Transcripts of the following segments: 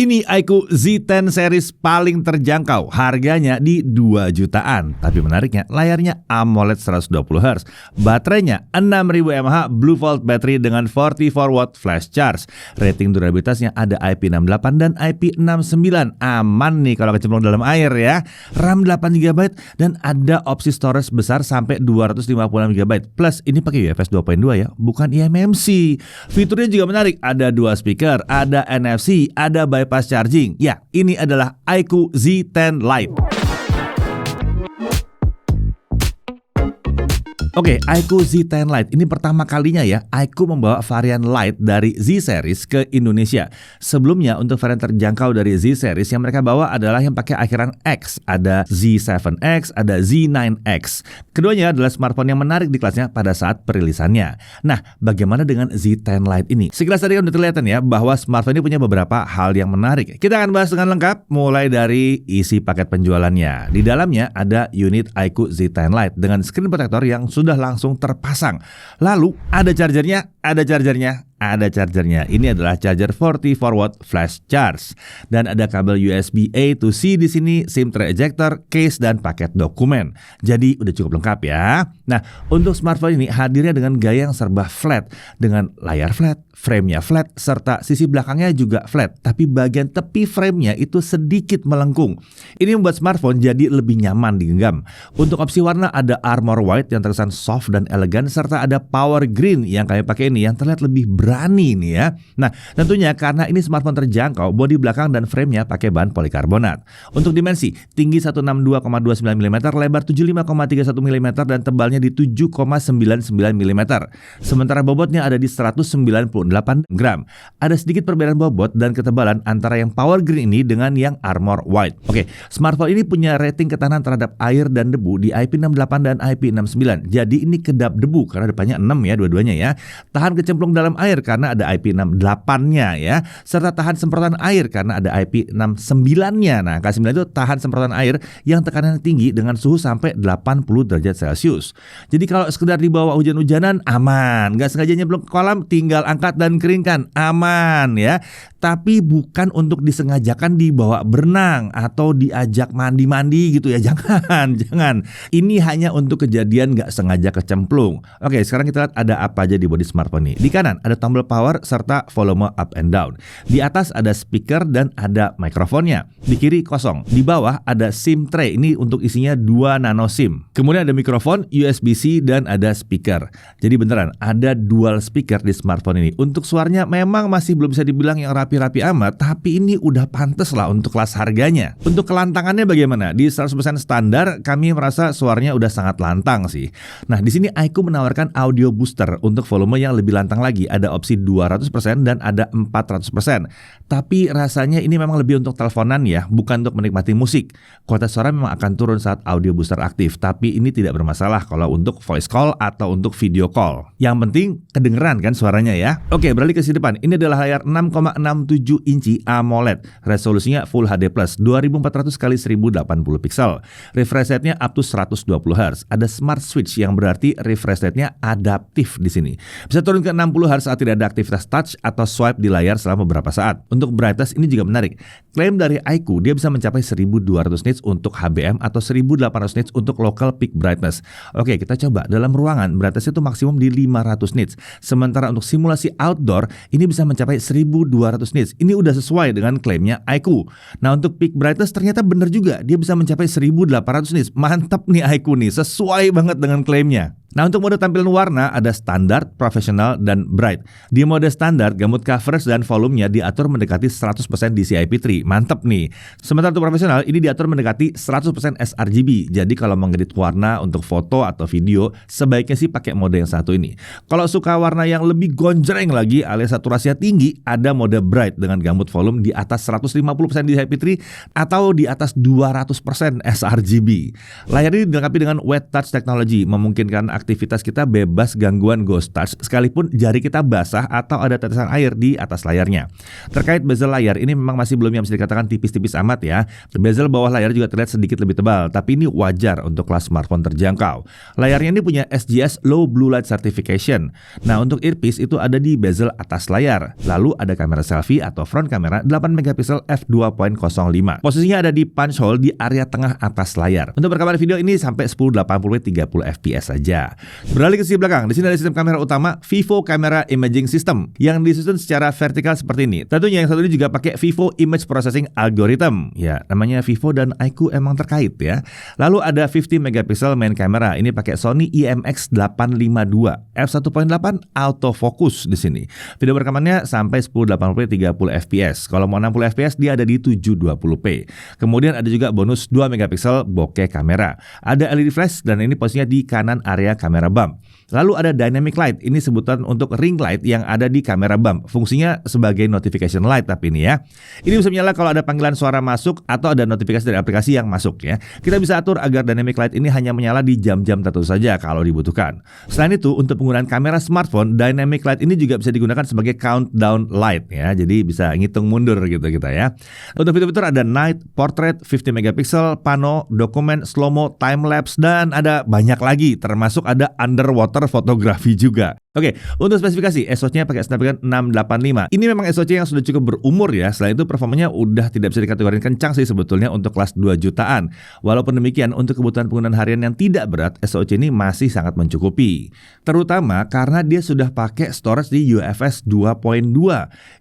Ini iQOO Z10 series paling terjangkau, harganya di 2 jutaan. Tapi menariknya, layarnya AMOLED 120Hz, baterainya 6000 mAh Blue Volt battery dengan 44 watt flash charge. Rating durabilitasnya ada IP68 dan IP69, aman nih kalau kecemplung dalam air ya. RAM 8GB dan ada opsi storage besar sampai 256GB. Plus ini pakai UFS 2.2 ya, bukan eMMC. Fiturnya juga menarik, ada 2 speaker, ada NFC, ada bypass charging. Ya, ini adalah iQOO Z10 Lite. Oke, iQOO Z10 Lite ini pertama kalinya ya iQOO membawa varian Lite dari Z series ke Indonesia. Sebelumnya untuk varian terjangkau dari Z series yang mereka bawa adalah yang pakai akhiran X. Ada Z7X, ada Z9X. Keduanya adalah smartphone yang menarik di kelasnya pada saat perilisannya. Nah, bagaimana dengan Z10 Lite ini? Sekilas tadi kan udah kelihatan ya bahwa smartphone ini punya beberapa hal yang menarik. Kita akan bahas dengan lengkap mulai dari isi paket penjualannya. Di dalamnya ada unit iQOO Z10 Lite dengan screen protector yang sudah langsung terpasang. Lalu ada chargernya. Ini adalah charger 44 watt flash charge dan ada kabel USB A to C di sini, SIM tray ejector, case dan paket dokumen. Jadi udah cukup lengkap ya. Nah, untuk smartphone ini hadirnya dengan gaya yang serba flat dengan layar flat, frame-nya flat serta sisi belakangnya juga flat, tapi bagian tepi frame-nya itu sedikit melengkung. Ini membuat smartphone jadi lebih nyaman digenggam. Untuk opsi warna ada Armor White yang terkesan soft dan elegan serta ada Power Green yang kami pakai ini yang terlihat lebih berani nih ya. Nah, tentunya karena ini smartphone terjangkau, bodi belakang dan frame-nya pakai bahan polikarbonat. Untuk dimensi, tinggi 162,29 mm, lebar 75,31 mm dan tebalnya di 7,99 mm. Sementara bobotnya ada di 198 gram. Ada sedikit perbedaan bobot dan ketebalan antara yang Power Green ini dengan yang Armor White. Oke, smartphone ini punya rating ketahanan terhadap air dan debu di IP68 dan IP69. Jadi ini kedap debu karena depannya 6 ya dua-duanya ya. Tahan kecemplung dalam air karena ada IP68-nya ya. Serta tahan semprotan air karena ada IP69-nya. Nah, K9 itu tahan semprotan air yang tekanannya tinggi dengan suhu sampai 80 derajat Celcius. Jadi kalau sekedar dibawa hujan-hujanan aman. Nggak sengaja nyemplung ke kolam tinggal angkat dan keringkan, aman ya. Tapi bukan untuk disengajakan dibawa berenang atau diajak mandi-mandi gitu ya. Jangan. Ini hanya untuk kejadian nggak sengaja kecemplung. Oke, sekarang kita lihat ada apa aja di bodi smartphone ini. Di kanan ada tombol power serta volume up and down. Di atas ada speaker dan ada mikrofonnya. Di kiri kosong. Di bawah ada SIM tray. Ini untuk isinya 2 nano SIM. Kemudian ada mikrofon, USB-C dan ada speaker. Jadi beneran ada dual speaker di smartphone ini. Untuk suaranya memang masih belum bisa dibilang yang rapi-rapi amat, tapi ini udah pantes lah untuk kelas harganya. Untuk kelantangannya bagaimana? Di 100% standar kami merasa suaranya udah sangat lantang sih. Nah, di sini iQOO menawarkan audio booster untuk volume yang lebih lantang lagi. Ada opsi 200% dan ada 400%. Tapi rasanya ini memang lebih untuk teleponan ya, bukan untuk menikmati musik. Kualitas suara memang akan turun saat audio booster aktif, tapi ini tidak bermasalah kalau untuk voice call atau untuk video call. Yang penting kedengeran kan suaranya ya. Oke, beralih ke sisi depan. Ini adalah layar 6,67 inci AMOLED. Resolusinya Full HD+, 2400 x 1080 pixel. Refresh rate-nya up to 120Hz. Ada Smart Switch yang berarti refresh rate-nya adaptif di sini. Bisa turun ke 60Hz saat tidak ada aktivitas touch atau swipe di layar selama beberapa saat. Untuk brightness ini juga menarik. Klaim dari iQOO dia bisa mencapai 1200 nits untuk HBM atau 1800 nits untuk local peak brightness. Oke, kita coba dalam ruangan brightness itu maksimum di 500 nits. Sementara untuk simulasi outdoor ini bisa mencapai 1200 nits. Ini udah sesuai dengan klaimnya iQOO. Nah, untuk peak brightness ternyata benar juga. Dia bisa mencapai 1800 nits. Mantap nih iQOO nih, sesuai banget dengan klaimnya. Nah, untuk mode tampilan warna ada standar, profesional, dan bright. Di mode standar, gamut coverage dan volumenya diatur mendekati 100% DCI-P3. Mantap nih. Sementara untuk profesional, ini diatur mendekati 100% sRGB. Jadi kalau mengedit warna untuk foto atau video, sebaiknya sih pakai mode yang satu ini. Kalau suka warna yang lebih gonjreng lagi alias saturasinya tinggi, ada mode bright dengan gamut volume di atas 150% DCI-P3 atau di atas 200% sRGB. Layar ini dilengkapi dengan wet touch technology, memungkinkan aktivitas kita bebas gangguan ghost touch sekalipun jari kita basah atau ada tetesan air di atas layarnya. Terkait bezel layar, ini memang masih belum yang bisa dikatakan tipis-tipis amat ya. Bezel bawah layar juga terlihat sedikit lebih tebal, tapi ini wajar untuk kelas smartphone terjangkau. Layarnya ini punya SGS Low Blue Light Certification. Nah, untuk earpiece itu ada di bezel atas layar. Lalu ada kamera selfie atau front kamera 8 megapiksel f2.05. Posisinya ada di punch hole di area tengah atas layar. Untuk perekaman video ini sampai 1080p 30 fps saja. Beralih ke sisi belakang, di sini ada sistem kamera utama Vivo Camera Imaging System yang disusun secara vertikal seperti ini. Tentunya yang satu ini juga pakai Vivo Image Processing Algorithm. Ya, namanya Vivo dan iQOO emang terkait ya. Lalu ada 50 megapiksel main camera. Ini pakai Sony IMX852 f1.8 autofocus di sini. Video rekamannya sampai 1080p 30 fps. Kalau mau 60 fps dia ada di 720p. Kemudian ada juga bonus 2 megapiksel bokeh kamera. Ada LED flash dan ini posisinya di kanan area kamera bump. Lalu ada dynamic light, ini sebutan untuk ring light yang ada di kamera bump. Fungsinya sebagai notification light tapi ini ya. Ini bisa menyala kalau ada panggilan suara masuk atau ada notifikasi dari aplikasi yang masuk ya. Kita bisa atur agar dynamic light ini hanya menyala di jam-jam tertentu saja kalau dibutuhkan. Selain itu, untuk penggunaan kamera smartphone, dynamic light ini juga bisa digunakan sebagai countdown light ya. Jadi bisa ngitung mundur gitu kita ya. Untuk fitur-fitur ada night, portrait, 50 megapiksel, pano, dokumen, slow-mo, time lapse dan ada banyak lagi termasuk ada underwater fotografi juga. Oke, untuk spesifikasi SoC-nya pakai Snapdragon 685. Ini memang SoC yang sudah cukup berumur ya. Selain itu performanya udah tidak bisa dikategorikan kencang sih sebetulnya untuk kelas 2 jutaan. Walaupun demikian untuk kebutuhan penggunaan harian yang tidak berat, SoC ini masih sangat mencukupi. Terutama karena dia sudah pakai storage di UFS 2.2.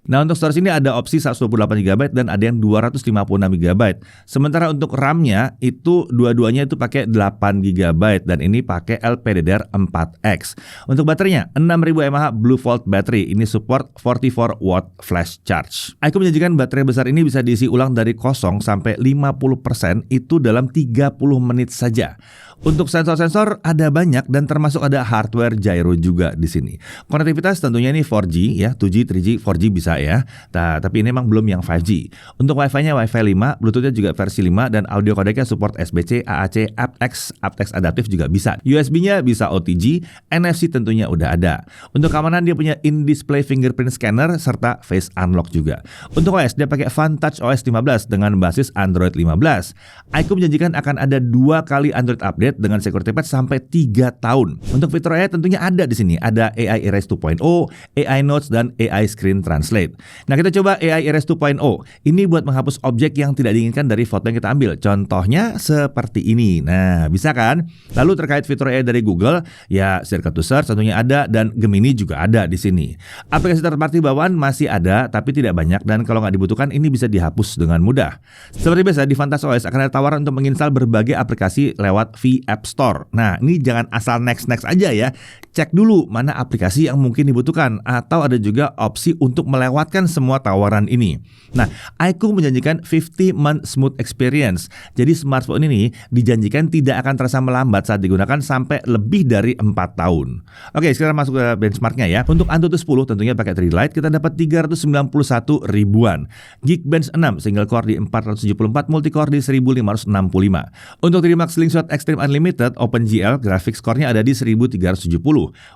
Nah, untuk storage ini ada opsi 128GB dan ada yang 256GB. Sementara untuk RAM-nya itu dua-duanya itu pakai 8GB dan ini pakai LPDDR4X. Untuk baterainya 6000 mAh Blue Volt battery, ini support 44 watt flash charge. iQOO menjanjikan baterai besar ini bisa diisi ulang dari 0 sampai 50% itu dalam 30 menit saja. Untuk sensor-sensor ada banyak dan termasuk ada hardware gyro juga di sini. Konektivitas tentunya ini 4G ya, 2G, 3G, 4G bisa ya. Nah, tapi ini memang belum yang 5G. Untuk Wi-Fi-nya Wi-Fi 5, Bluetooth-nya juga versi 5 dan audio codec-nya support SBC, AAC, aptX, aptX adaptif juga bisa. USB-nya bisa OTG, NFC tentunya udah ada. Untuk keamanan dia punya in-display fingerprint scanner serta face unlock juga. Untuk OS dia pakai Funtouch OS 15 dengan basis Android 15. iQOO menjanjikan akan ada 2 kali Android update dengan security patch sampai 3 tahun. Untuk fitur AI tentunya ada di sini. Ada AI Erase 2.0, AI Notes dan AI Screen Translate. Nah, kita coba AI Erase 2.0. Ini buat menghapus objek yang tidak diinginkan dari foto yang kita ambil. Contohnya seperti ini. Nah, bisa kan? Lalu terkait fitur AI dari Google, ya Circle to Search tentunya ada dan Gemini juga ada di sini. Aplikasi third party bawaan masih ada tapi tidak banyak dan kalau nggak dibutuhkan ini bisa dihapus dengan mudah. Seperti biasa di Funtouch OS akan ada tawaran untuk menginstal berbagai aplikasi lewat App Store. Nah, ini jangan asal next aja ya. Cek dulu mana aplikasi yang mungkin dibutuhkan atau ada juga opsi untuk melewatkan semua tawaran ini. Nah, iQOO menjanjikan 50-month smooth experience. Jadi smartphone ini dijanjikan tidak akan terasa melambat saat digunakan sampai lebih dari 4 tahun. Oke, sekarang masuk ke benchmarknya ya. Untuk Antutu 10 tentunya pakai 3D Lite kita dapat 391 ribuan. Geekbench 6 single core di 474, multi-core di 1565. Untuk 3D Max Slingshot Extreme Unlimited OpenGL graphics score-nya ada di 1370.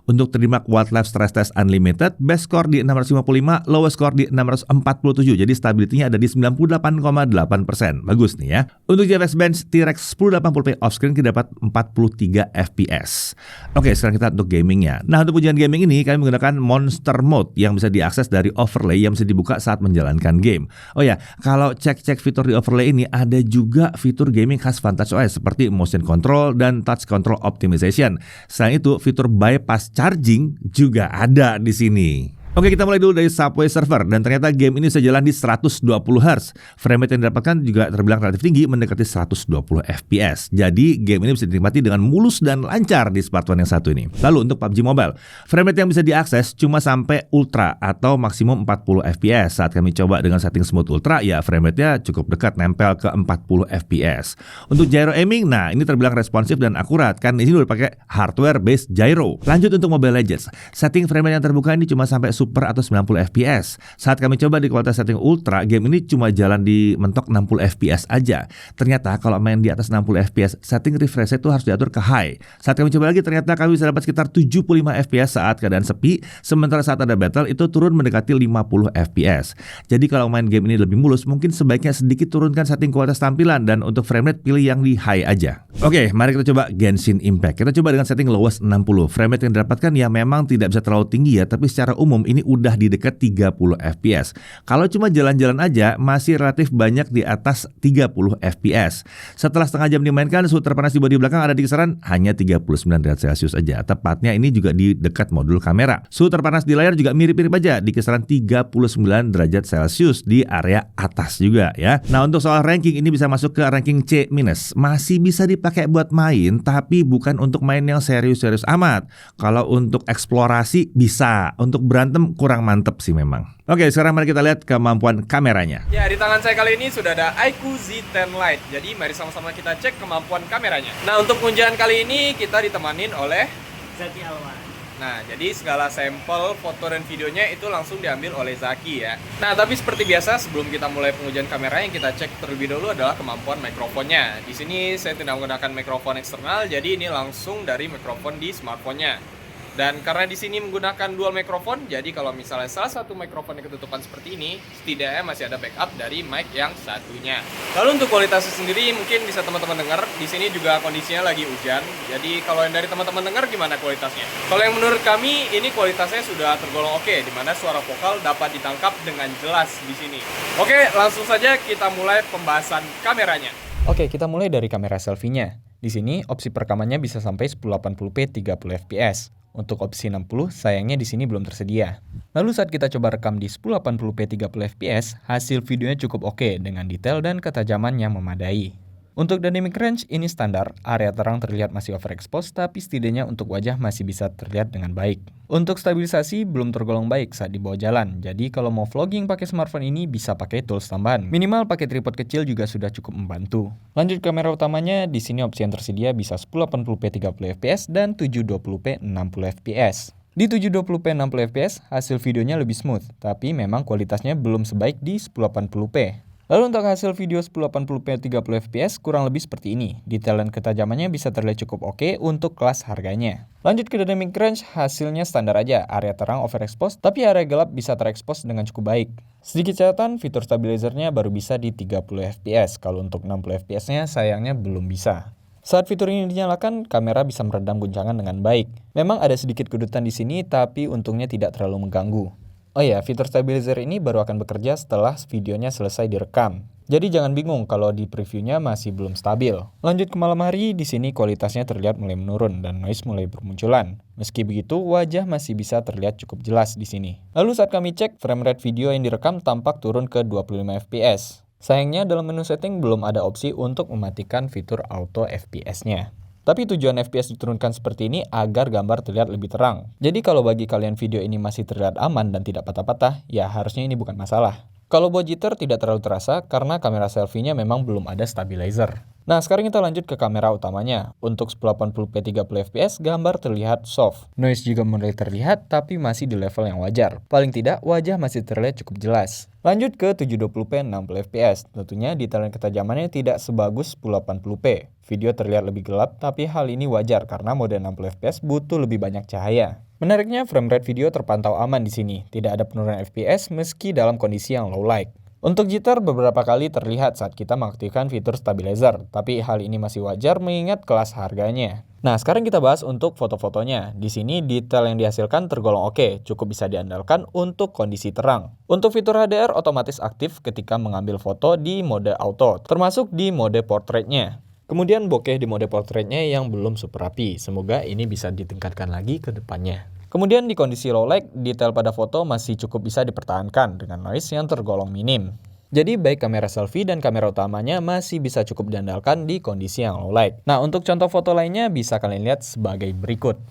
Untuk 3D Max Wildlife Stress Test Unlimited best score di 655, lowest score di 647. Jadi stability-nya ada di 98,8%. Bagus nih ya. Untuk GeFX Bench T-Rex 1080p off-screen kita dapat 43 fps. Oke, sekarang kita untuk gamingnya. Nah, untuk ujian gaming ini kami menggunakan Monster Mode yang bisa diakses dari overlay yang bisa dibuka saat menjalankan game. Oh ya, kalau cek fitur di overlay ini ada juga fitur gaming khas Funtouch OS seperti motion control dan touch control optimization. Selain itu, fitur bypass charging juga ada di sini. Oke, kita mulai dulu dari Subway Surfer dan ternyata game ini bisa jalan di 120 Hz. Frame rate yang didapatkan juga terbilang relatif tinggi mendekati 120 fps. Jadi game ini bisa dinikmati dengan mulus dan lancar di smartphone yang satu ini. Lalu untuk PUBG Mobile, frame rate yang bisa diakses cuma sampai ultra atau maksimum 40 fps. Saat kami coba dengan setting smooth ultra, ya frame rate-nya cukup dekat nempel ke 40 fps. Untuk gyro aiming, nah ini terbilang responsif dan akurat kan. Ini udah pakai hardware based gyro. Lanjut untuk Mobile Legends, setting frame rate yang terbuka ini cuma sampai super atau 90 fps. Saat kami coba di kualitas setting ultra, game ini cuma jalan di mentok 60 fps aja. Ternyata kalau main di atas 60 fps, setting refresh itu harus diatur ke high. Saat kami coba lagi, ternyata kami bisa dapat sekitar 75 fps saat keadaan sepi, sementara saat ada battle itu turun mendekati 50 fps. Jadi kalau main game ini lebih mulus, mungkin sebaiknya sedikit turunkan setting kualitas tampilan dan untuk frame rate pilih yang di high aja. Oke, mari kita coba Genshin Impact. Kita coba dengan setting lowest 60. Frame rate yang didapatkan ya memang tidak bisa terlalu tinggi ya, tapi secara umum ini udah di dekat 30 fps. Kalau cuma jalan-jalan aja masih relatif banyak di atas 30 fps. Setelah setengah jam dimainkan, suhu terpanas di bodi belakang ada di kisaran hanya 39 derajat Celcius aja. Tepatnya ini juga di dekat modul kamera. Suhu terpanas di layar juga mirip-mirip aja di kisaran 39 derajat Celcius di area atas juga ya. Nah, untuk soal ranking ini bisa masuk ke ranking C-. Masih bisa dipakai buat main, tapi bukan untuk main yang serius-serius amat. Kalau untuk eksplorasi bisa, untuk berantem kurang mantep sih memang. Oke, sekarang mari kita lihat kemampuan kameranya. Ya, di tangan saya kali ini sudah ada iQOO Z10 Lite. Jadi mari sama-sama kita cek kemampuan kameranya. Nah, untuk pengujian kali ini kita ditemanin oleh Zaki Alwan. Nah, jadi segala sampel foto dan videonya itu langsung diambil oleh Zaki ya. Nah, tapi seperti biasa sebelum kita mulai pengujian kamera, yang kita cek terlebih dahulu adalah kemampuan mikrofonnya. Di sini saya tidak menggunakan mikrofon eksternal, jadi ini langsung dari mikrofon di smartphone-nya. Dan karena di sini menggunakan dual mikrofon, jadi kalau misalnya salah satu mikrofonnya ketutupan seperti ini, setidaknya masih ada backup dari mic yang satunya. Lalu untuk kualitasnya sendiri mungkin bisa teman-teman dengar, di sini juga kondisinya lagi hujan. Jadi kalau yang dari teman-teman dengar gimana kualitasnya? Kalau yang menurut kami ini kualitasnya sudah tergolong oke, di mana suara vokal dapat ditangkap dengan jelas di sini. Oke, langsung saja kita mulai pembahasan kameranya. Oke, kita mulai dari kamera selfie-nya. Di sini opsi perekamannya bisa sampai 1080p 30 fps. Untuk opsi 60 sayangnya di sini belum tersedia. Lalu saat kita coba rekam di 1080p 30 fps, hasil videonya cukup oke dengan detail dan ketajaman yang memadai. Untuk dynamic range ini standar, area terang terlihat masih overexpose tapi setidaknya untuk wajah masih bisa terlihat dengan baik. Untuk stabilisasi belum tergolong baik saat dibawa jalan, jadi kalau mau vlogging pakai smartphone ini bisa pakai tools tambahan. Minimal pakai tripod kecil juga sudah cukup membantu. Lanjut kamera utamanya, di sini opsi yang tersedia bisa 1080p 30 fps dan 720p 60 fps. Di 720p 60 fps, hasil videonya lebih smooth, tapi memang kualitasnya belum sebaik di 1080p. Lalu untuk hasil video 1080p 30 fps kurang lebih seperti ini. Detail dan ketajamannya bisa terlihat cukup oke untuk kelas harganya. Lanjut ke dynamic range, hasilnya standar aja. Area terang overexpose, tapi area gelap bisa terekspos dengan cukup baik. Sedikit catatan, fitur stabilizernya baru bisa di 30 fps. Kalau untuk 60 fps-nya sayangnya belum bisa. Saat fitur ini dinyalakan, kamera bisa meredam guncangan dengan baik. Memang ada sedikit kedutan di sini, tapi untungnya tidak terlalu mengganggu. Oh ya, fitur stabilizer ini baru akan bekerja setelah videonya selesai direkam. Jadi jangan bingung kalau di previewnya masih belum stabil. Lanjut ke malam hari, di sini kualitasnya terlihat mulai menurun dan noise mulai bermunculan. Meski begitu, wajah masih bisa terlihat cukup jelas di sini. Lalu saat kami cek, frame rate video yang direkam tampak turun ke 25 fps. Sayangnya dalam menu setting belum ada opsi untuk mematikan fitur auto FPS-nya. Tapi tujuan FPS diturunkan seperti ini agar gambar terlihat lebih terang. Jadi kalau bagi kalian video ini masih terlihat aman dan tidak patah-patah, ya harusnya ini bukan masalah. Kalau buat jitter tidak terlalu terasa karena kamera selfie-nya memang belum ada stabilizer. Nah, sekarang kita lanjut ke kamera utamanya. Untuk 1080p 30 fps, gambar terlihat soft. Noise juga mulai terlihat, tapi masih di level yang wajar. Paling tidak, wajah masih terlihat cukup jelas. Lanjut ke 720p 60 fps. Tentunya detail dan ketajamannya tidak sebagus 1080p. Video terlihat lebih gelap, tapi hal ini wajar karena mode 60 fps butuh lebih banyak cahaya. Menariknya, frame rate video terpantau aman di sini. Tidak ada penurunan FPS meski dalam kondisi yang low light. Untuk jitter beberapa kali terlihat saat kita mengaktifkan fitur stabilizer, tapi hal ini masih wajar mengingat kelas harganya. Nah, sekarang kita bahas untuk foto-fotonya. Di sini detail yang dihasilkan tergolong oke, cukup bisa diandalkan untuk kondisi terang. Untuk fitur HDR otomatis aktif ketika mengambil foto di mode auto, termasuk di mode portraitnya. Kemudian bokeh di mode portraitnya yang belum super rapi, semoga ini bisa ditingkatkan lagi ke depannya. Kemudian di kondisi low light, detail pada foto masih cukup bisa dipertahankan dengan noise yang tergolong minim. Jadi baik kamera selfie dan kamera utamanya masih bisa cukup diandalkan di kondisi yang low light. Nah, untuk contoh foto lainnya bisa kalian lihat sebagai berikut.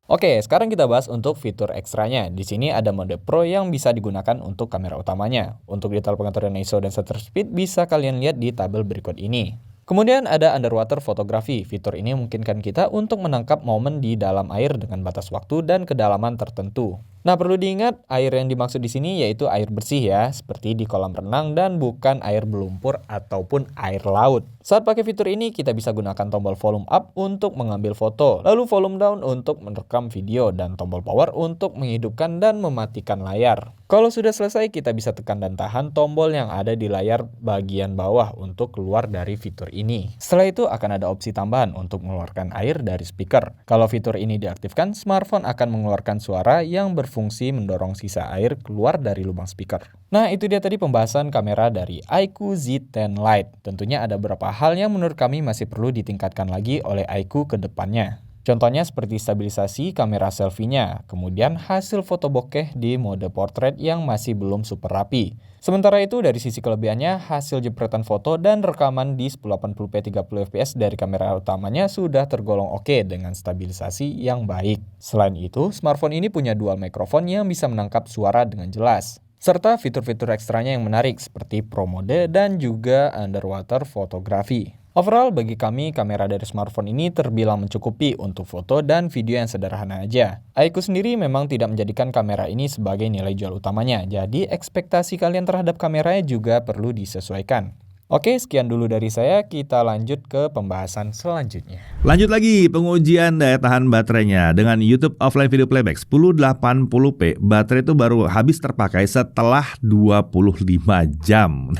Oke, sekarang kita bahas untuk fitur ekstranya. Di sini ada mode Pro yang bisa digunakan untuk kamera utamanya. Untuk detail pengaturan ISO dan shutter speed bisa kalian lihat di tabel berikut ini. Kemudian ada underwater photography. Fitur ini memungkinkan kita untuk menangkap momen di dalam air dengan batas waktu dan kedalaman tertentu. Nah, perlu diingat air yang dimaksud di sini yaitu air bersih ya, seperti di kolam renang dan bukan air berlumpur ataupun air laut. Saat pakai fitur ini kita bisa gunakan tombol volume up untuk mengambil foto, lalu volume down untuk merekam video dan tombol power untuk menghidupkan dan mematikan layar. Kalau sudah selesai kita bisa tekan dan tahan tombol yang ada di layar bagian bawah untuk keluar dari fitur ini. Setelah itu akan ada opsi tambahan untuk mengeluarkan air dari speaker. Kalau fitur ini diaktifkan, smartphone akan mengeluarkan suara yang berfungsi mendorong sisa air keluar dari lubang speaker. Nah, itu dia tadi pembahasan kamera dari iQOO Z10 Lite. Tentunya ada beberapa hal yang menurut kami masih perlu ditingkatkan lagi oleh iQOO ke depannya. Contohnya seperti stabilisasi kamera selfie-nya, kemudian hasil foto bokeh di mode portrait yang masih belum super rapi. Sementara itu dari sisi kelebihannya, hasil jepretan foto dan rekaman di 1080p 30fps dari kamera utamanya sudah tergolong oke dengan stabilisasi yang baik. Selain itu, smartphone ini punya dual mikrofon yang bisa menangkap suara dengan jelas. Serta fitur-fitur ekstranya yang menarik seperti Pro Mode dan juga underwater photography. Overall, bagi kami, kamera dari smartphone ini terbilang mencukupi untuk foto dan video yang sederhana aja. iQOO sendiri memang tidak menjadikan kamera ini sebagai nilai jual utamanya, jadi ekspektasi kalian terhadap kameranya juga perlu disesuaikan. Oke, sekian dulu dari saya, kita lanjut ke pembahasan selanjutnya. Lanjut lagi pengujian daya tahan baterainya dengan YouTube Offline Video Playback 1080p. Baterai itu baru habis terpakai setelah 25 jam.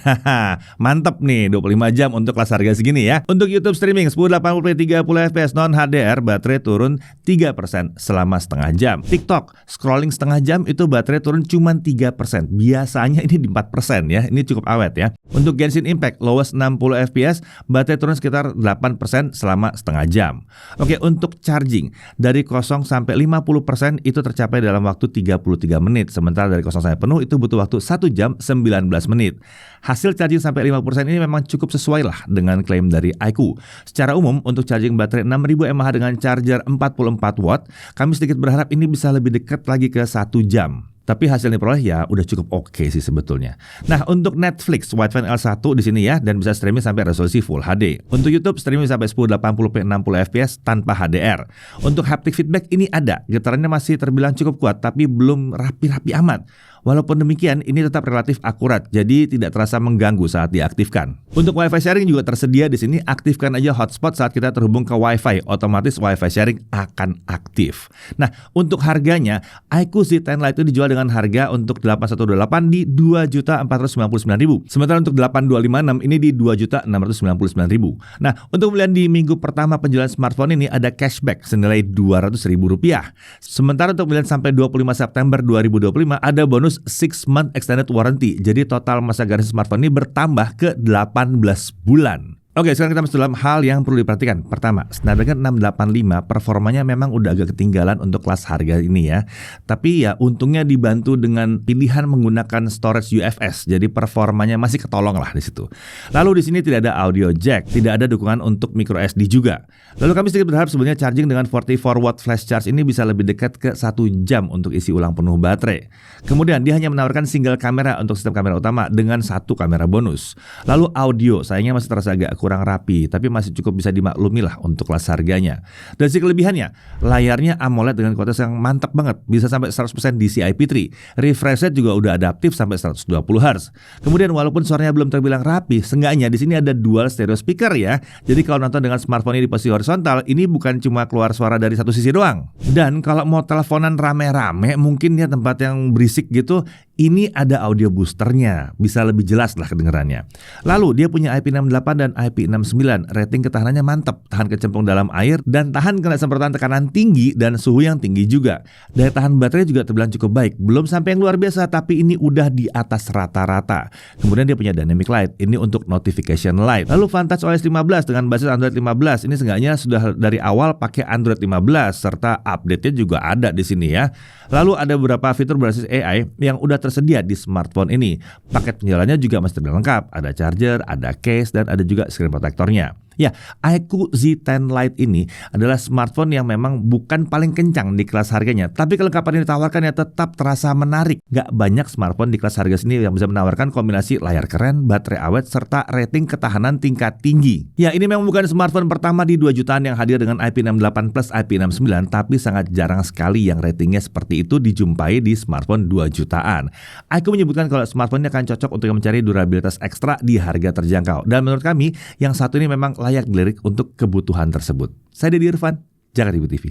Mantep nih, 25 jam untuk kelas harga segini ya. Untuk YouTube streaming 1080p 30fps non HDR, baterai turun 3% selama setengah jam. TikTok scrolling setengah jam itu baterai turun cuma 3%. Biasanya ini di 4% ya. Ini cukup awet ya. Untuk Genshin Impact lowest 60 fps, baterai turun sekitar 8% selama setengah jam. Oke, untuk charging dari 0 sampai 50% itu tercapai dalam waktu 33 menit. Sementara dari 0 sampai penuh itu butuh waktu 1 jam 19 menit. Hasil charging sampai 50% ini memang cukup sesuai lah dengan klaim dari iQOO. Secara umum untuk charging baterai 6000 mAh dengan charger 44 watt, kami sedikit berharap ini bisa lebih dekat lagi ke 1 jam. Tapi hasilnya diperoleh ya udah cukup oke sih sebetulnya. Nah, untuk Netflix Widevine L1 di sini ya, dan bisa streaming sampai resolusi Full HD. Untuk YouTube streaming sampai 1080p 60fps tanpa HDR. Untuk haptic feedback ini ada, getarannya masih terbilang cukup kuat tapi belum rapi-rapi amat. Walaupun demikian, ini tetap relatif akurat, jadi tidak terasa mengganggu saat diaktifkan. Untuk Wi-Fi sharing juga tersedia di sini. Aktifkan aja hotspot saat kita terhubung ke Wi-Fi, otomatis Wi-Fi sharing akan aktif. Nah, untuk harganya, iQOO Z10 Lite itu dijual dengan harga untuk 8128 di 2.499.000. Sementara untuk 8256 ini di 2.699.000. Nah, untuk pembelian di minggu pertama penjualan smartphone ini ada cashback senilai Rp200.000. Sementara untuk pembelian sampai 25 September 2025 ada bonus 6-month extended warranty. Jadi total masa garansi smartphone ini bertambah ke 18 bulan. Oke, sekarang kita masuk dalam hal yang perlu diperhatikan. Pertama, Snapdragon 685 performanya memang udah agak ketinggalan untuk kelas harga ini ya. Tapi ya untungnya dibantu dengan pilihan menggunakan storage UFS. Jadi performanya masih ketolong lah di situ. Lalu di sini tidak ada audio jack, tidak ada dukungan untuk micro SD juga. Lalu kami sedikit berharap sebenarnya charging dengan 44 watt flash charge ini bisa lebih dekat ke 1 jam untuk isi ulang penuh baterai. Kemudian dia hanya menawarkan single kamera untuk sistem kamera utama dengan 1 kamera bonus. Lalu audio sayangnya masih terasa agak kurang rapi, tapi masih cukup bisa dimaklumi lah untuk kelas harganya. Dan si kelebihannya, layarnya AMOLED dengan kualitas yang mantap banget, bisa sampai 100% DCI-P3. Refresh rate juga udah adaptif sampai 120 Hz. Kemudian walaupun suaranya belum terbilang rapi, seenggaknya di sini ada dual stereo speaker ya. Jadi kalau nonton dengan smartphone ini di posisi horizontal, ini bukan cuma keluar suara dari satu sisi doang. Dan kalau mau teleponan rame-rame, mungkin ya tempat yang berisik gitu, ini ada audio boosternya, bisa lebih jelas lah kedengarannya. Lalu dia punya IP68 dan IP69, rating ketahanannya mantap, tahan kecemplung dalam air dan tahan kena semprotan tekanan tinggi dan suhu yang tinggi juga. Daya tahan baterai juga terbilang cukup baik, belum sampai yang luar biasa tapi ini udah di atas rata-rata. Kemudian dia punya dynamic light, ini untuk notification light. Lalu Vantage OS 15 dengan basis Android 15, ini seenggaknya sudah dari awal pakai Android 15 serta update-nya juga ada di sini ya. Lalu ada beberapa fitur berbasis AI yang udah tersedia di smartphone ini. Paket penjualannya juga masih terbilang lengkap, ada charger, ada case, dan ada juga screen protectornya. Ya, iQOO Z10 Lite ini adalah smartphone yang memang bukan paling kencang di kelas harganya, tapi kelengkapan yang ditawarkan ya tetap terasa menarik. Gak banyak smartphone di kelas harga sini yang bisa menawarkan kombinasi layar keren, baterai awet, serta rating ketahanan tingkat tinggi. Ya, ini memang bukan smartphone pertama di 2 jutaan yang hadir dengan IP68 plus IP69, tapi sangat jarang sekali yang ratingnya seperti itu dijumpai di smartphone 2 jutaan. iQOO menyebutkan kalau smartphone ini akan cocok untuk yang mencari durabilitas ekstra di harga terjangkau. Dan menurut kami, yang satu ini memang layak dilirik untuk kebutuhan tersebut. Saya Deddy Irfan, Jakarta Ibu TV.